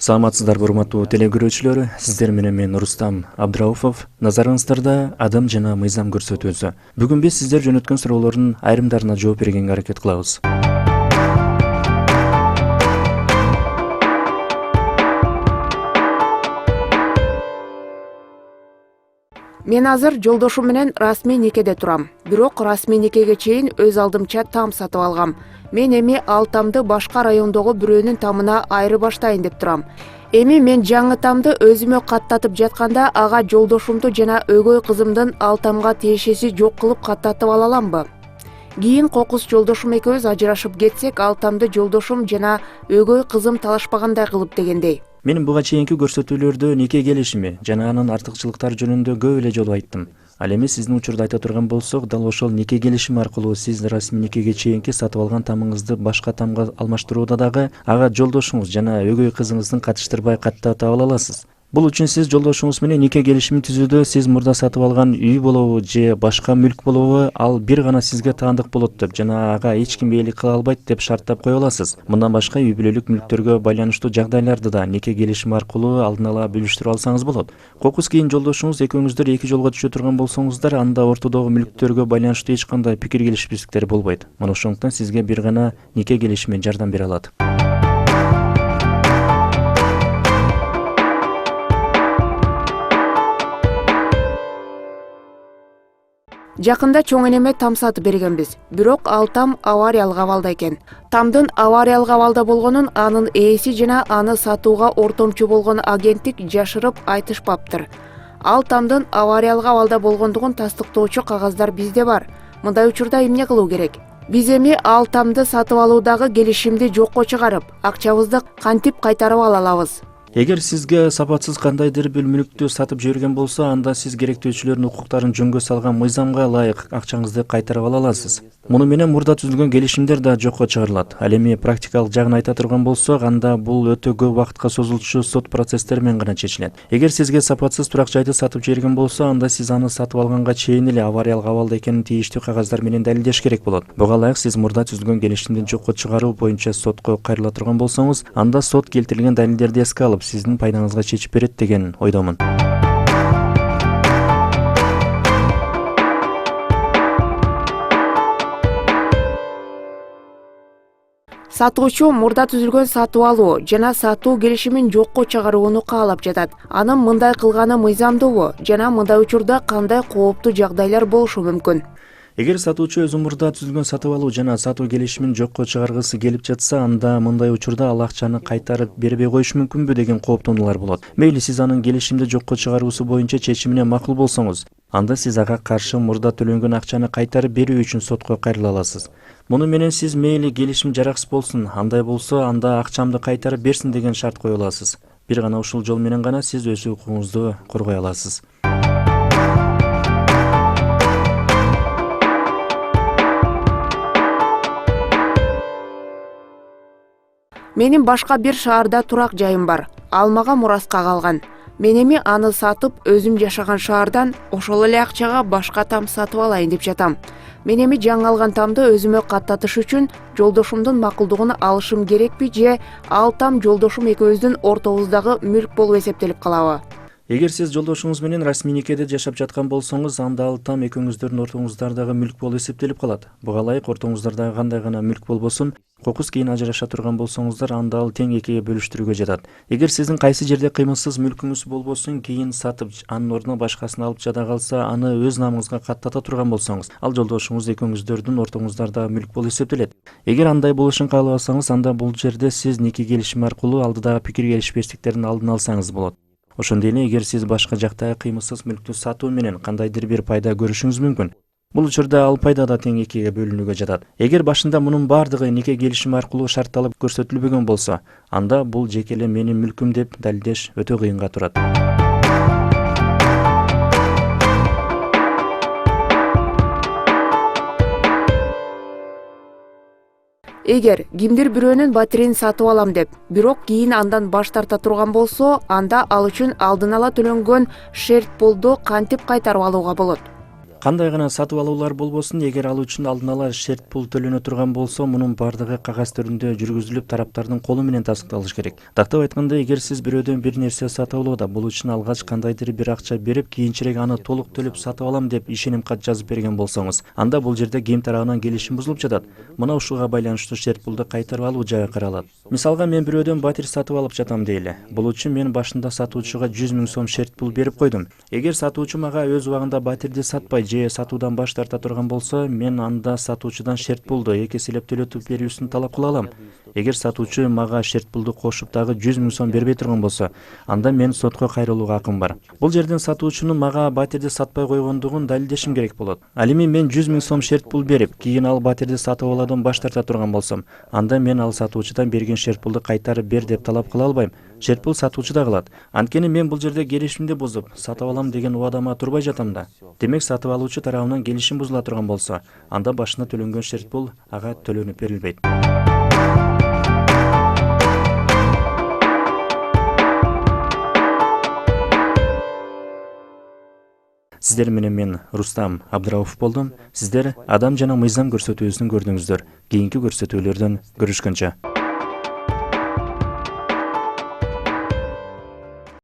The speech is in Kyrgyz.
Саламатсыздарбы урматтуу телекөрүүчүлөр, сиздер менен мен Рустам Абдрауфов. Назарыңыздарда адам жана мыйзам көрсөтүүсү. Бүгүн биз сиздер жөнөткөн суроолордун айрымдарына жооп бергенге аракет кылабыз. Мен азыр жолдошум менен расмий никеде турам. Бирок расмий никеге чейин өз алдымча там сатып алгам. Мен эми ал тамды башка райондогу бирөөнүн тамына айыры баштайын деп турам. Эми мен жаңы тамды өзүмө каттатып жатканда ага жолдошумду жана өгөй кызымдын ал тамга тиешеси жок кылып каттатып ала аламбы? Кийин кокус жолдошум экөөбүз ажырашып кетсек, ал тамды жолдошум жана өгөй кызым талашпагандай кылып дегендей. Менин буга чейинки көрсөтүүлөрдө нике келишими жана анын артыкчылыктары жөнүндө көп эле жолу айттым. Ал эми сиздин учурда айта турган болсок, дал ошол нике келишими аркылуу сиз расмий никеге чейинки сатып алган тамыңызды башка тамга алмаштырууда дагы ага жолдошуңуз жана өгөй кызыңыздын катыштырбай каттатып ала аласыз. Бул үчүн сиз жолдошуңуз менен нике келишими түзүүдө сиз мурда сатып алган үй болобу же башка мүлк болобу, ал бир гана сизге таандык болот деп жана ага эч ким ээлик кыла албайт деп шарттап кое аласыз. Мындан башка үй бүлөлүк мүлктөргө байланыштуу жагдайларды да нике келишими аркылуу алдын ала бүлүштүрүп алсаңыз болот. Кокус кийин жолдошуңуз экөөңүздөр эки жолго түшө турган болсоңуздар, анда ортодогу мүлктөргө байланыштуу эч кандай пикир келишпестиктер болбойт. Мына ошондуктан сизге бир гана нике келишими жардам бере алат. Жакында чоң энеме там сатып бергенбиз. Бирок ал там авариялык абалда экен. Тамдын авариялык абалда болгонун анын ээси жана аны сатууга ортомчу болгон агенттик жашырып айтышпаптыр. Ал тамдын авариялык абалда болгондугун тастыктоочу кагаздар бизде бар. Мындай учурда эмне кылуу керек? Биз эми ал тамды сатып алуудагы келишимди жокко чыгарып, акчабызды кантип кайтарып ала алабыз? Эгер сизге сапатсыз кандайдыр бир мүлктү сатып жиберген болсо, анда сиз керектөөчүлөрдүн укуктарын жөнгө салган мыйзамга ылайык акчаңызды кайтарып ала аласыз. Муну менен мурда түзүлгөн келишимдер да жокко чыгарылат. Ал эми практикалык жагын айта турган болсок, анда бул өтө көп убакытка созулчу сот процесстери менен гана чечилет. Эгер сизге сапатсыз турак жайды сатып жиберген болсо, анда сиз аны сатып алганга чейин эле авариялык абалда экенин тийиштүү кагаздар менен далилдеш керек болот. Буга ылайык сиз мурда түзүлгөн келишимди жокко чыгаруу боюнча сотко кайрыла турган болсоңуз, анда сот келтирилген далилдерди эске алып, сиздин пайдаңызга чечип берет деген ойдомун. Сатуучу мурда түзүлгөн сатып алуу жана сатуу келишимин жокко чыгарууну каалап жатат. Анын мындай кылганы мыйзамдуубу жана мындай учурда кандай кооптуу жагдайлар болушу мүмкүн? Эгер сатуучу өзү мурда түзүлгөн сатып алуу жана сатуу келишимин жокко чыгаргысы келип жатса, анда мындай учурда ал акчаны кайтарып бербей коюшу мүмкүнбү деген кооптонуулар болот. Мейли сиз анын келишимди жокко чыгаруусу боюнча чечимине макул болсоңуз, анда сиз ага каршы мурда төлөнгөн акчаны кайтарып берүү үчүн сотко кайрыла аласыз. Муну менен сиз мейли келишим жараксыз болсун, андай болсо анда акчамды кайтарып берсин деген шарт кое аласыз. Бир гана ушул жол менен гана сиз өз укугуңузду коргой аласыз. Менин башка бир шаарда турак жайым бар. Ал мага мураска калган. Мен эми аны сатып, өзүм жашаган шаардан ошол эле акчага башка там сатып алайын деп жатам. Мен эми жаңы алган тамды өзүмө каттатыш үчүн жолдошумдун макулдугун алышым керекпи же ал там жолдошум экөөбүздүн ортобуздагы мүлк болуп эсептелип калабы? Эгер сиз жолдошуңуз менен расмий никеде жашап жаткан болсоңуз, анда ал там экөөңүздөрдүн ортоңуздардагы мүлк болуп эсептелип калат. Буга ылайык ортоңуздардагы кандай гана мүлк болбосун, кокус кийин ажыраша турган болсоңуздар, анда ал тең экиге бөлүштүрүүгө жатат. Эгер сиздин кайсы жерде кыймылсыз мүлкүңүз болбосун, кийин сатып, анын ордуна башкасын алып жада калса, аны өз намыңызга каттата турган болсоңуз, ал жолдошуңуз экөөңүздөрдүн ортоңуздардагы мүлк болуп эсептелет. Эгер андай болушун каалабасаңыз, анда бул жерде сиз нике келишими аркылуу алдыдагы пикир келишпестиктердин алдын алсаңыз болот. Ошондой эле эгер сиз башка жактагы кыймылсыз мүлктү сатуу менен кандайдыр бир пайда көрүшүңүз мүмкүн. Бул учурда ал пайда да тең экиге бөлүнүүгө жатат. Эгер башында мунун бардыгы нике келишими аркылуу шартталып көрсөтүлбөгөн болсо, анда бул жеке эле менин мүлкүм деп далилдеш өтө кыйынга турат. Эгер кимдир бирөөнүн батирин сатып алам деп, бирок кийин андан баш тарта турган болсо, анда ал үчүн алдын ала төлөнгөн шерт пулду кантип кайтарып алууга болот? Кандай гана сатып алуулар болбосун, эгер ал үчүн алдын ала шерт пул төлөнө турган болсо, мунун бардыгы кагаз түрүндө жүргүзүлүп, тараптардын колу менен тастыкталышы керек. Тактап айтканда, эгер сиз бирөөдөн бир нерсе сатып алууда, бул үчүн алгач кандайдыр бир акча берип, кийинчерээк аны толук төлөп сатып алам деп ишеним кат жазып берген болсоңуз, анда бул жерде ким тарабынан келишим бузулуп жатат. Мына ушуга байланыштуу шерт пулду кайтарып алуу жайы каралат. Мисалга, мен бирөөдөн батир сатып алып жатам дейли. Бул үчүн мен башында сатуучуга 100 000 сом шерт пул берип койдум. Эгер сатуучу мага өз убагында батирди сатпай же сатуудан баш тарта турган болсо, мен анда сатуучудан шерт пулду 2 эселеп төлөтүп берүүсүн талап кыла алам. Эгер сатуучу мага шерт пулду кошуп дагы 100 000 сом бербей турган болсо, анда мен сотко кайрылууга акым бар. Бул жерден сатуучунун мага батирди сатпай койгондугун далилдешим керек болот. Ал эми мен 100 000 сом шерт пул берип, кийин ал батирди сатып алуудан баш тарта турган болсом, анда мен ал сатуучудан берген шерт пулду кайтарып бер деп талап кыла албайм. Шерт пул сатуучуда калат. Анткени мен бул жерде келишимди бузуп, сатып алам деген убадама турбай жатам да. Демек, сатып алуучу тарабынан келишим бузула турган болсо, анда башына төлөнгөн шерт пул ага төлөнүп берилбейт. Сиздер менен мен Рустам Абдыраупов болдум. Сиздер Адам жана мыйзам көрсөтүүсүн көрдүңүздөр. Кийинки көрсөтүүлөрдөн көрүшкөнчө.